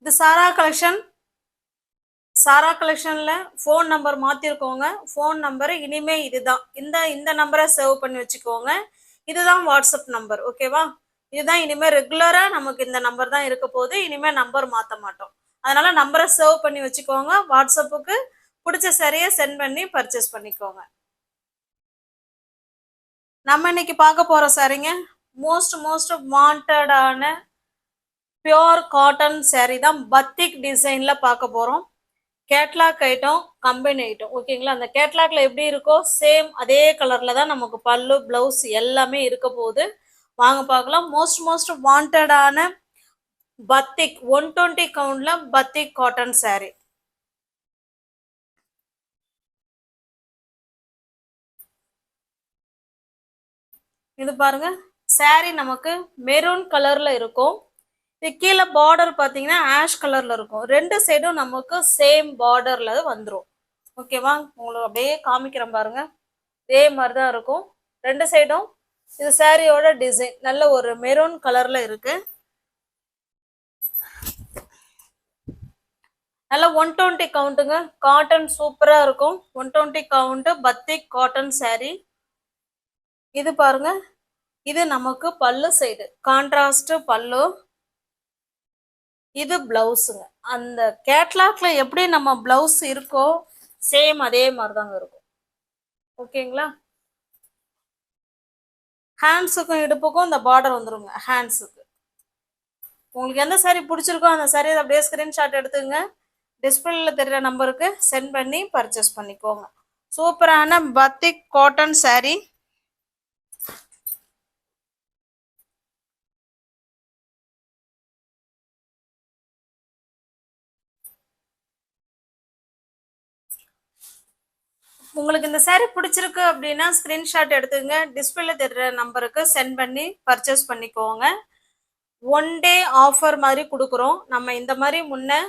இது சாரா கலெக்ஷன்ல phone number மாத்திருக்கோங்க. Phone number இனிமே இதுதான். இந்த நம்பரை சேவ் பண்ணி வச்சுக்கோங்க. இதுதான் வாட்ஸ்அப் நம்பர். ஓகேவா? இதுதான் இனிமே ரெகுலரா நமக்கு இந்த நம்பர் தான் இருக்க போகுது. இனிமே நம்பர் மாத்த மாட்டோம். அதனால நம்பரை சேவ் பண்ணி வச்சுக்கோங்க. வாட்ஸ்அப்புக்கு பிடிச்ச சரியை சென்ட் பண்ணி பர்ச்சேஸ் பண்ணிக்கோங்க. நம்ம இன்னைக்கு பார்க்க போற சாரிங்க மோஸ்ட் வாண்டடான பியோர் காட்டன் சாரி தான். பத்திக் டிசைன்ல பார்க்க போறோம். Catalogue item, company item. ஓகேங்களா? அந்த கேட்லாக்ல எப்படி இருக்கோ சேம் அதே கலர்ல தான் நமக்கு பல்லு பிளவுஸ் எல்லாமே இருக்க போகுது. வாங்க பார்க்கலாம். மோஸ்ட் வாண்டடான பத்திக் 120 கவுண்ட்ல பத்திக் காட்டன் சாரி. இது பாருங்க, சாரி நமக்கு மெரூன் கலர்ல இருக்கும். இது கீழே பார்டர் பார்த்தீங்கன்னா ஆஷ் கலர்ல இருக்கும். ரெண்டு சைடும் நமக்கு சேம் பார்டர்ல வந்துடும். ஓகேவா? உங்களுக்கு அப்படியே காமிக்கிறேன் பாருங்க. இதே மாதிரி தான் இருக்கும் ரெண்டு சைடும். இது சாரியோட டிசைன் நல்ல ஒரு மெரூன் கலர்ல இருக்கு. நல்ல 120 கவுண்ட்டுங்க. காட்டன் சூப்பரா இருக்கும். 120 கவுண்ட் பத்திக் காட்டன் சாரி. இது பாருங்க, இது நமக்கு பல்லு சைடு கான்ட்ராஸ்ட் பல்லு. இது பிளவுஸுங்க. அந்த கேட்லாக்ல எப்படி நம்ம பிளவுஸ் இருக்கோ சேம் அதே மாதிரி தாங்க இருக்கும். ஓகேங்களா? ஹேண்ட்ஸுக்கும் இடுப்புக்கும் இந்த பார்டர் வந்துருங்க. ஹேண்ட்ஸுக்கு உங்களுக்கு எந்த சாரி பிடிச்சிருக்கோ அந்த சாரியை அப்படியே ஸ்கிரீன்ஷாட் எடுத்துங்க. டிஸ்பிளேல தெரிகிற நம்பருக்கு சென்ட் பண்ணி பர்ச்சேஸ் பண்ணிக்கோங்க. சூப்பரான பத்திக் காட்டன் சாரி. உங்களுக்கு இந்த சாரி பிடிச்சிருக்கு அப்படின்னா ஸ்கிரீன்ஷாட் எடுத்துங்க. டிஸ்பிளேல தெரிகிற நம்பருக்கு சென்ட் பண்ணி பர்ச்சேஸ் பண்ணிக்கோங்க. 1 டே ஆஃபர் மாதிரி கொடுக்குறோம். நம்ம இந்த மாதிரி முன்ன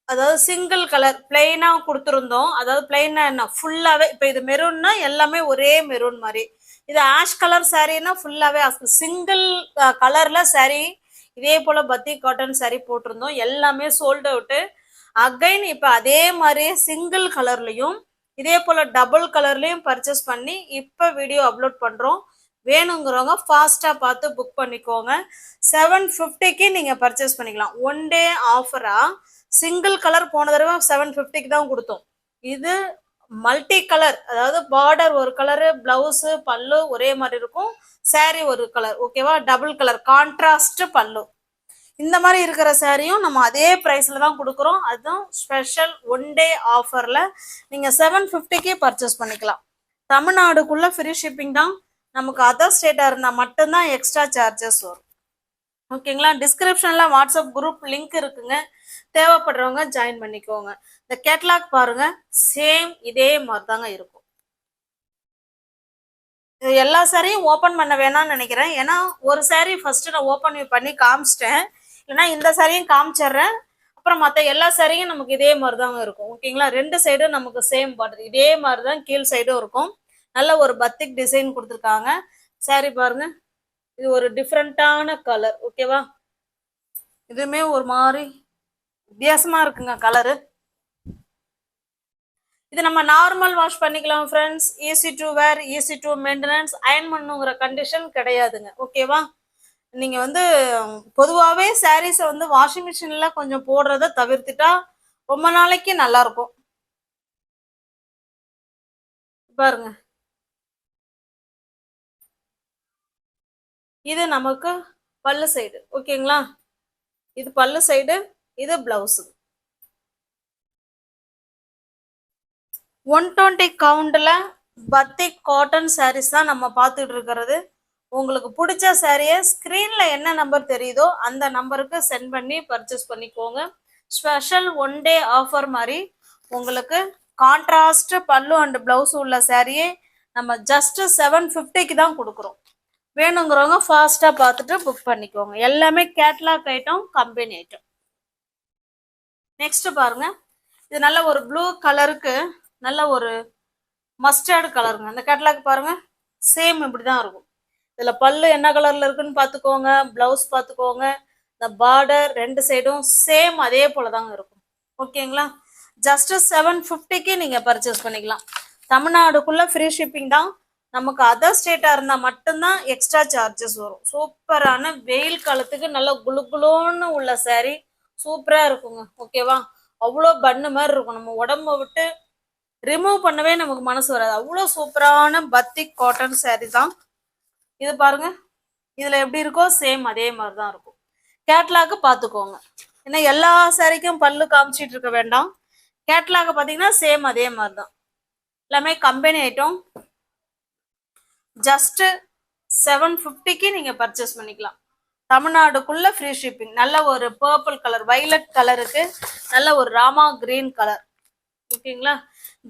அதாவது சிங்கிள் கலர் பிளெயினா கொடுத்துருந்தோம். அதாவது பிளெயினா என்ன ஃபுல்லாவே, இப்போ இது மெரூன்னா எல்லாமே ஒரே மெரூன் மாதிரி. இது ஆஷ் கலர் சாரின்னா ஃபுல்லாவே சிங்கிள் கலர்ல சாரி. இதே போல பத்திக் காட்டன் சாரி போட்டிருந்தோம். எல்லாமே சோல்ட் அவுட்டு. அகைன் இப்போ அதே மாதிரியே சிங்கிள் கலர்லையும் இதே போல டபுள் கலர்லயும் பர்ச்சேஸ் பண்ணி இப்போ வீடியோ அப்லோட் பண்றோம். வேணுங்கிறவங்க ஃபாஸ்டா பார்த்து புக் பண்ணிக்கோங்க. 750க்கு நீங்க பர்ச்சேஸ் பண்ணிக்கலாம். 1 டே ஆஃபரா சிங்கிள் கலர் போன தடவை 750க்கு தான் கொடுத்தோம். இது மல்டி கலர், அதாவது பார்டர் ஒரு கலரு, பிளவுஸ் பல்லு ஒரே மாதிரி இருக்கும், சாரி ஒரு கலர். ஓகேவா? டபுள் கலர் கான்ட்ராஸ்ட் பல்லு. இந்த மாதிரி இருக்கிற சாரியும் நம்ம அதே ப்ரைஸில் தான் கொடுக்குறோம். அதுவும் ஸ்பெஷல் 1 டே ஆஃபரில் நீங்கள் 750க்கே பர்ச்சேஸ் பண்ணிக்கலாம். தமிழ்நாடுக்குள்ளே ஃப்ரீ ஷிப்பிங் தான். நமக்கு அதர் ஸ்டேட்டாக இருந்தால் மட்டும்தான் எக்ஸ்ட்ரா சார்ஜஸ் வரும். ஓகேங்களா? டிஸ்கிரிப்ஷனில் வாட்ஸ்அப் குரூப் லிங்க் இருக்குங்க. தேவைப்படுறவங்க ஜாயின் பண்ணிக்கோங்க. இந்த கேட்லாக் பாருங்க, சேம் இதே மாதிரி தாங்க இருக்கும். எல்லா சாரியும் ஓப்பன் பண்ண வேணாம்னு நினைக்கிறேன். ஏன்னா ஒரு சாரி ஃபர்ஸ்ட் நான் ஓப்பன் பண்ணி காமிச்சிட்டேன். இல்லைன்னா இந்த சாரியும் காமிச்சிடுறேன். அப்புறம் மற்ற எல்லா சாரியும் நமக்கு இதே மாதிரி தாங்க இருக்கும். ஓகேங்களா? ரெண்டு சைடும் நமக்கு சேம் பார்டர் இதே மாதிரி தான் கீழ் சைடும் இருக்கும். நல்ல ஒரு பத்திக் டிசைன் கொடுத்துருக்காங்க. சாரி பாருங்க, இது ஒரு டிஃப்ரெண்டான கலர். ஓகேவா? இதுவுமே ஒரு மாதிரி வித்தியாசமா இருக்குங்க கலரு. இது நம்ம நார்மல் வாஷ் பண்ணிக்கலாம் friends. Easy to wear, easy to maintenance. Iron பண்ணுங்கிற கண்டிஷன் கிடையாதுங்க. ஓகேவா? நீங்க வந்து பொதுவாகவே சாரீஸை வந்து வாஷிங் மிஷின்ல கொஞ்சம் போடுறத தவிர்த்துட்டா ரொம்ப நாளைக்கு நல்லா இருக்கும். பாருங்க, இது நமக்கு பல்லு சைடு. ஓகேங்களா? இது பல்லு சைடு, இது பிளவுஸ். 120 கவுண்ட்ல பத்திக் காட்டன் சாரீஸ் தான் நம்ம பார்த்துட்டு இருக்கிறது. உங்களுக்கு பிடிச்ச சாரியை ஸ்க்ரீன்ல என்ன நம்பர் தெரியுதோ அந்த நம்பருக்கு சென்ட் பண்ணி பர்ச்சேஸ் பண்ணிக்கோங்க. ஸ்பெஷல் 1 டே ஆஃபர் மாதிரி உங்களுக்கு கான்ட்ராஸ்ட் பல்லு அண்ட் பிளவுஸ் உள்ள சாரியே நம்ம ஜஸ்ட் 750க்கு தான் கொடுக்குறோம். வேணுங்கிறவங்க ஃபாஸ்டா பார்த்துட்டு புக் பண்ணிக்கோங்க. எல்லாமே catalogue item, company item. Next பாருங்க, இது நல்ல ஒரு ப்ளூ கலருக்கு நல்ல ஒரு மஸ்டர்டு கலருங்க. அந்த கேட்லாக் பாருங்க, சேம் இப்படிதான் இருக்கும். இதுல பல்லு என்ன கலர்ல இருக்குன்னு பாத்துக்கோங்க, பிளவுஸ் பாத்துக்கோங்க. இந்த பார்டர் ரெண்டு சைடும் சேம் அதே போல தாங்க இருக்கும். ஓகேங்களா? ஜஸ்ட் 750க்கு நீங்க பர்ச்சேஸ் பண்ணிக்கலாம். தமிழ்நாடுக்குள்ள ஃப்ரீ ஷிப்பிங் தான். நமக்கு அதர் ஸ்டேட்டா இருந்தா மட்டும்தான் எக்ஸ்ட்ரா சார்ஜஸ் வரும். சூப்பரான வெயில் காலத்துக்கு நல்ல குளுகுளோன்னு உள்ள saree சூப்பரா இருக்குங்க. ஓகேவா? அவ்வளோ பண்ணு மாதிரி இருக்கும். நம்ம உடம்ப விட்டு ரிமூவ் பண்ணவே நமக்கு மனசு வராது. அவ்வளோ சூப்பரான பத்திக் காட்டன் saree தான் இது. பாருங்க, இதுல எப்படி இருக்கோ சேம் அதே மாதிரி தான் இருக்கும். கேட்லாக் பார்த்துக்கோங்க. ஏன்னா எல்லா சாரிக்கும் பல்லு காமிச்சிட்டு இருக்க வேண்டாம். கேட்லாக் பார்த்தீங்கன்னா சேம் அதே மாதிரி தான். எல்லாமே கம்பெனி ஐட்டம். ஜஸ்ட் 750க்கு நீங்க பர்ச்சேஸ் பண்ணிக்கலாம். தமிழ்நாடுக்குள்ள ஃப்ரீ ஷிப்பிங். நல்ல ஒரு பர்பிள் கலர், வைலட் கலருக்கு நல்ல ஒரு ராமா கிரீன் கலர். ஓகேங்களா?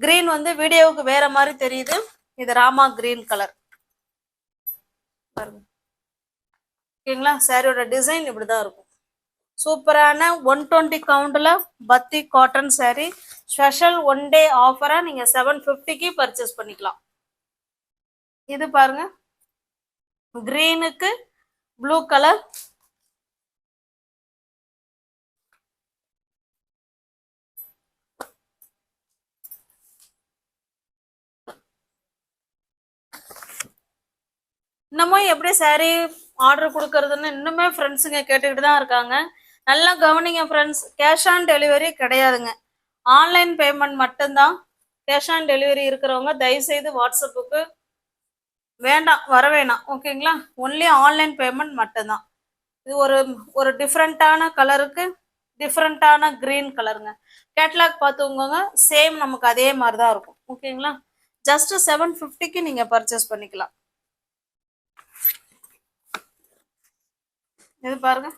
கிரீன் வந்து வீடியோவுக்கு வேற மாதிரி தெரியுது. இது ராமா கிரீன் கலர். ஓகேங்களா? சாரியோட டிசைன் இப்படிதான் இருக்கும். சூப்பரான 120 கவுண்ட்ல batik cotton saree. Special one day ஆஃபரா நீங்க 750க்கு பர்ச்சேஸ் பண்ணிக்கலாம். இது பாருங்க, கிரீனுக்கு ப்ளூ கலர். இன்னமும் எப்படி saree ஆர்டர் கொடுக்கறதுன்னு இன்னுமே ஃப்ரெண்ட்ஸுங்க கேட்டுக்கிட்டு தான் இருக்காங்க. நல்லா கவனிங்க ஃப்ரெண்ட்ஸ், கேஷ் ஆன் டெலிவரி கிடையாதுங்க. ஆன்லைன் பேமெண்ட் மட்டும்தான். கேஷ் ஆன் டெலிவரி இருக்கிறவங்க தயவுசெய்து வாட்ஸ்அப்புக்கு வேண்டாம், வர வேணாம். ஓகேங்களா? ஒன்லி ஆன்லைன் பேமெண்ட் மட்டும்தான். இது ஒரு டிஃப்ரெண்ட்டான கலருக்கு டிஃப்ரெண்ட்டான கிரீன் கலருங்க. கேட்லாக் பார்த்துக்கோங்க, சேம் நமக்கு அதே மாதிரி தான் இருக்கும். ஓகேங்களா? ஜஸ்ட் 750க்கு நீங்க பர்ச்சேஸ் பண்ணிக்கலாம். இது பாருங்க,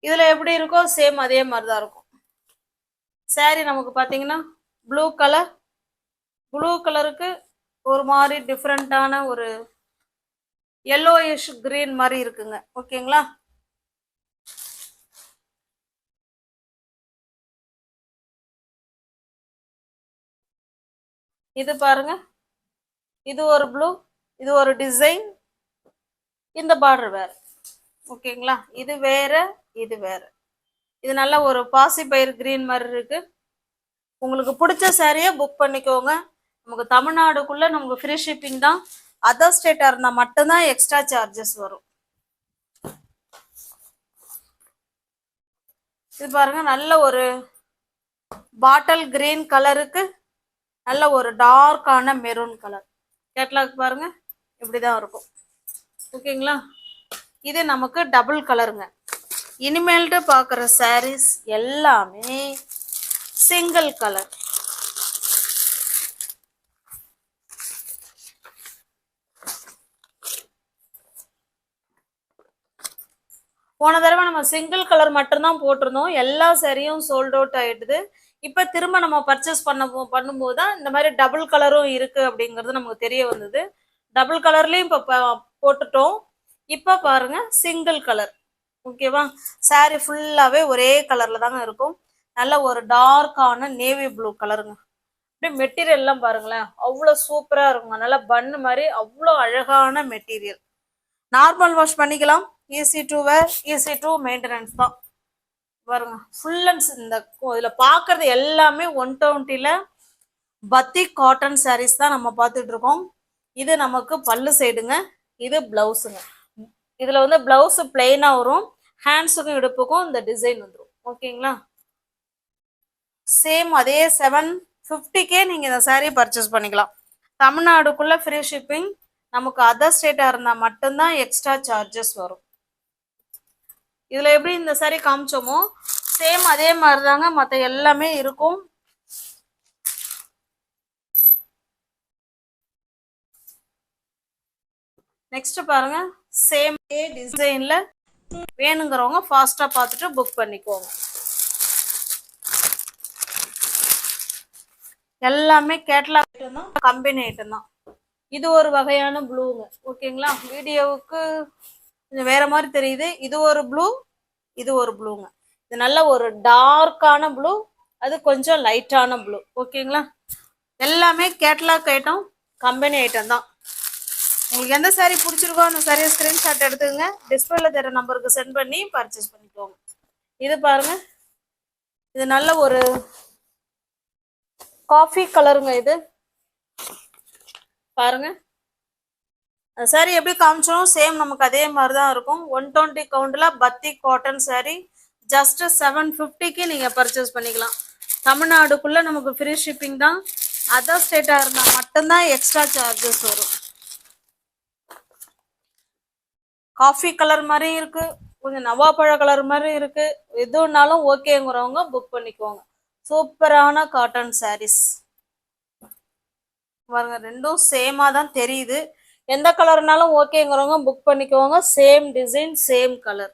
இதுல எப்படி இருக்கோ சேம் அதே மாதிரி தான் இருக்கும். saree நமக்கு பாத்தீங்கன்னா ப்ளூ கலர், ப்ளூ கலருக்கு ஒரு மாதிரி டிஃப்ரெண்டான ஒரு yellowish green மாதிரி இருக்குங்க. ஓகேங்களா? இது பாருங்க, இது ஒரு ப்ளூ, இது ஒரு டிசைன், இந்த பார்டர் வேற. ஓகேங்களா? இது வேற, இது வேற. இது நல்ல ஒரு பாசி பயிர் கிரீன் மாதிரி இருக்கு. உங்களுக்கு பிடிச்ச சாரியை புக் பண்ணிக்கோங்க. நமக்கு தமிழ்நாடுக்குள்ள நமக்கு ஃப்ரீ ஷிப்பிங் தான். அதர் ஸ்டேட்டா இருந்தா மட்டும்தான் எக்ஸ்ட்ரா சார்ஜஸ் வரும். இது பாருங்க, நல்ல ஒரு பாட்டில் கிரீன் கலருக்கு நல்ல ஒரு டார்க்கான மெரூன் கலர். கேட்லாக் பாருங்க, இப்படிதான் இருக்கும். ஓகேங்களா? இது நமக்கு டபுள் கலருங்க. இனிமேல்ட்டு பார்க்குற சாரீஸ் எல்லாமே சிங்கிள் கலர். போன தடவை நம்ம சிங்கிள் கலர் மட்டும்தான் போட்டிருந்தோம். எல்லா சாரியும் சோல்ட் அவுட் ஆயிடுது. இப்ப திரும்ப நம்ம பர்ச்சேஸ் பண்ணும்போது தான் இந்த மாதிரி டபுள் கலரும் இருக்கு அப்படிங்கிறது நமக்கு தெரிய வந்தது. டபுள் கலர்லயும் இப்ப போட்டுட்டோம். இப்ப பாருங்க, சிங்கிள் கலர். ஓகேவா? சாரி ஃபுல்லாவே ஒரே கலர்ல தாங்க இருக்கும். நல்ல ஒரு டார்க்கான நேவி ப்ளூ கலருங்க. அப்படியே மெட்டீரியல் எல்லாம் பாருங்களேன், அவ்வளவு சூப்பரா இருக்குங்க. நல்லா பன்னு மாதிரி அவ்வளோ அழகான மெட்டீரியல். நார்மல் வாஷ் பண்ணிக்கலாம். Easy to wear, easy to maintenance தான். பாருங்க, ஃபுல் அண்ட் இந்த இதுல பாக்குறது எல்லாமே 120ல பத்தி காட்டன் சாரீஸ் தான் நம்ம பார்த்துட்டு இருக்கோம். இது நமக்கு பல்லு சைடுங்க, இது பிளவுஸுங்க. இதுல வந்து பிளவுஸ் பிளெயினா வரும், ஹேண்ட்ஸுக்கும் இடுப்புக்கும் இந்த டிசைன் வந்துடும். ஓகேங்களா? சேம் அதே 750க்கே நீங்க இந்த சாரீ பர்ச்சேஸ் பண்ணிக்கலாம். தமிழ்நாடுக்குள்ள ஃப்ரீ ஷிப்பிங். நமக்கு அதர் ஸ்டேட்டா இருந்தா மட்டும்தான் எக்ஸ்ட்ரா சார்ஜஸ் வரும். இதுல எப்படி இந்த சாரீ காமிச்சோமோ சேம் அதே மாதிரி தாங்க மற்ற எல்லாமே இருக்கும். நெக்ஸ்ட் பாருங்க, சேம் டிசைன்ல வேணுங்கிறவங்க ஃபாஸ்டா பார்த்துட்டு புக் பண்ணிக்கோங்க. எல்லாமே கேட்லாக் ஐட்டம் தான், கம்பெனி ஐட்டம் தான். இது ஒரு வகையான ப்ளூங்க. ஓகேங்களா? வீடியோவுக்கு கொஞ்சம் வேற மாதிரி தெரியுது. இது ஒரு ப்ளூ, இது ஒரு ப்ளூங்க. இது நல்ல ஒரு டார்க்கான ப்ளூ, அது கொஞ்சம் லைட்டான ப்ளூ. ஓகேங்களா? எல்லாமே கேட்லாக் ஐட்டம், கம்பெனி ஐட்டம் தான். உங்களுக்கு எந்த saree பிடிச்சிருக்கோ அந்த சாரியை ஸ்கிரீன்ஷாட் எடுத்துக்கங்க. டிஸ்பிளேல தெரிய நம்பருக்கு சென்ட் பண்ணி பர்ச்சேஸ் பண்ணிக்கோங்க. இது பாருங்க, இது நல்ல ஒரு காஃபி கலருங்க. இது பாருங்க, சாரி எப்படி காமிச்சோம் சேம் நமக்கு அதே மாதிரி தான் இருக்கும். 120 கவுண்டில் பத்தி காட்டன் சாரி ஜஸ்ட் 750க்கு நீங்கள் பர்ச்சேஸ் பண்ணிக்கலாம். தமிழ்நாடுக்குள்ளே நமக்கு ஃப்ரீ ஷிப்பிங் தான். அதர் ஸ்டேட்டாக இருந்தால் மட்டும்தான் எக்ஸ்ட்ரா சார்ஜஸ் வரும். காஃபி கலர் மாதிரி இருக்கு, கொஞ்சம் நவாப்பழ கலர் மாதிரி இருக்கு. எதுனாலும் ஓகேங்கிறவங்க புக் பண்ணிக்கோங்க. சூப்பரான காட்டன் சாரீஸ் பாருங்க, ரெண்டும் சேமா தான் தெரியுது. எந்த கலர்னாலும் ஓகேங்கிறவங்க புக் பண்ணிக்கோங்க. Same design same colour.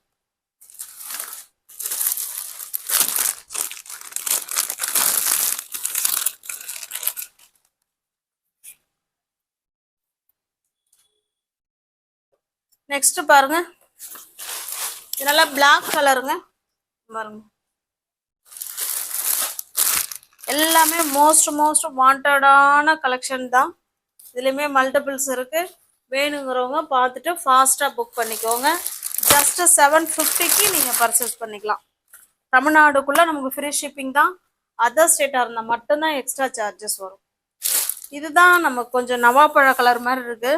Next பாருங்க, இதெல்லாம் பிளாக் கலருங்க. பாருங்க, எல்லாமே மோஸ்ட் வாண்டடான கலெக்ஷன் தான். இதுலயுமே மல்டிபிள்ஸ் இருக்கு. வேணுங்கிறவங்க பார்த்துட்டு ஃபாஸ்டா புக் பண்ணிக்கோங்க. ஜஸ்ட் 750க்கு நீங்க பர்ச்சேஸ் பண்ணிக்கலாம். தமிழ்நாடுக்குள்ள நமக்கு ஃப்ரீ ஷிப்பிங் தான். அதர் ஸ்டேட்டா இருந்தால் மட்டும்தான் எக்ஸ்ட்ரா சார்ஜஸ் வரும். இதுதான் நமக்கு கொஞ்சம் நவாப்பழ கலர் மாதிரி இருக்கு.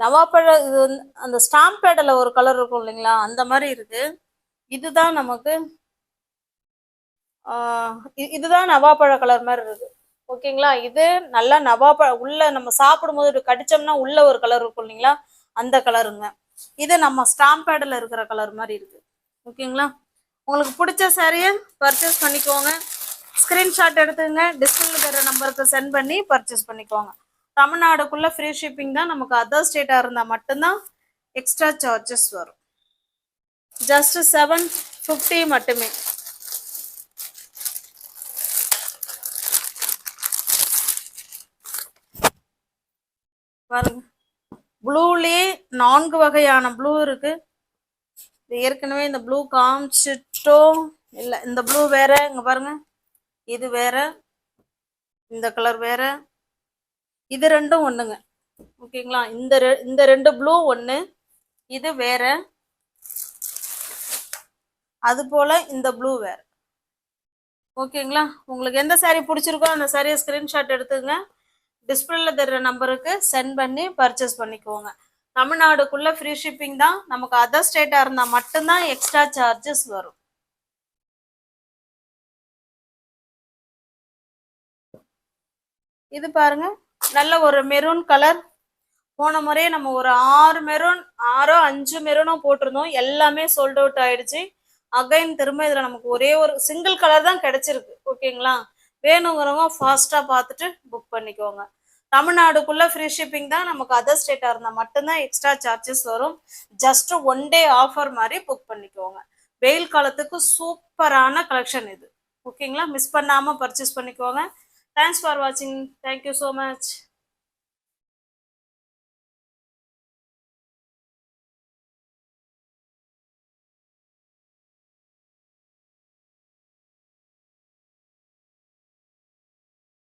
நவாப்பழ இது அந்த ஸ்டாம்ப் பேட்ல ஒரு கலர் இருக்கும் இல்லைங்களா, அந்த மாதிரி இருக்கு. இதுதான் நமக்கு இதுதான் நவாப்பழ கலர் மாதிரி இருக்கு. ஓகேங்களா, இது நல்லா நவாப்பழ உள்ள நம்ம சாப்பிடும்போது கடிச்சோம்னா உள்ள ஒரு கலர் இருக்கும் இல்லைங்களா, அந்த கலருங்க. இது நம்ம ஸ்டாம்ப் பேட்ல இருக்கிற கலர் மாதிரி இருக்கு. ஓகேங்களா, உங்களுக்கு பிடிச்ச சாரியை பர்ச்சேஸ் பண்ணிக்கோங்க. ஸ்கிரீன்ஷாட் எடுத்துங்க, டிஸ்பிளேல தர நம்பருக்கு சென்ட் பண்ணி பர்ச்சேஸ் பண்ணிக்கோங்க. தமிழ்நாடுக்குள்ள ஃப்ரீ ஷிப்பிங் தான். நமக்கு அதர் ஸ்டேட்டா இருந்தா மட்டும்தான் எக்ஸ்ட்ரா சார்ஜஸ் வரும். ஜஸ்ட் 750 மட்டுமே. பாருங்க, ப்ளூலயே 4 வகையான ப்ளூ இருக்கு. ஏற்கனவே இந்த ப்ளூ காமிச்சிட்டோம் இல்ல, இந்த ப்ளூ வேற. இங்க பாருங்க, இது வேற, இந்த கலர் வேற. இது ரெண்டும் ஒண்ணுங்க. ஓகேங்களா, இந்த ரெண்டு ப்ளூ ஒண்ணு, இது வேற. அது போல இந்த ப்ளூ வேற. ஓகேங்களா, உங்களுக்கு எந்த சாரி பிடிச்சிருக்கோ அந்த சாரியை ஸ்கிரீன்ஷாட் எடுத்துங்க. டிஸ்பிளேல தர நம்பருக்கு சென்ட் பண்ணி பர்ச்சேஸ் பண்ணிக்கோங்க. தமிழ்நாடுக்குள்ள ஃப்ரீ ஷிப்பிங் தான். நமக்கு அதர் ஸ்டேட்டா இருந்தா மட்டும்தான் எக்ஸ்ட்ரா சார்ஜஸ் வரும். இது பாருங்க, நல்ல ஒரு மெரூன் கலர். போன முறையே நம்ம ஒரு 6 மெரூன் 5 மெரூனோ போட்டிருந்தோம். எல்லாமே சோல்ட் அவுட் ஆயிடுச்சு. அகைன் திரும்ப இதுல நமக்கு ஒரே ஒரு சிங்கிள் கலர் தான் கிடைச்சிருக்கு. ஓகேங்களா, வேணுங்கிறவங்க ஃபாஸ்டா பார்த்துட்டு புக் பண்ணிக்கோங்க. தமிழ்நாடுக்குள்ள ஃப்ரீ ஷிப்பிங் தான். நமக்கு அதர் ஸ்டேட்டா இருந்தா மட்டும்தான் எக்ஸ்ட்ரா சார்ஜஸ் வரும். ஜஸ்ட் 1 டே ஆஃபர் மாதிரி புக் பண்ணிக்கோங்க. வெயில் காலத்துக்கு சூப்பரான கலெக்ஷன் இது. ஓகேங்களா, மிஸ் பண்ணாம பர்ச்சேஸ் பண்ணிக்கோங்க. தேங்க்ஸ் ஃபார் வாட்சிங். Thank you so much.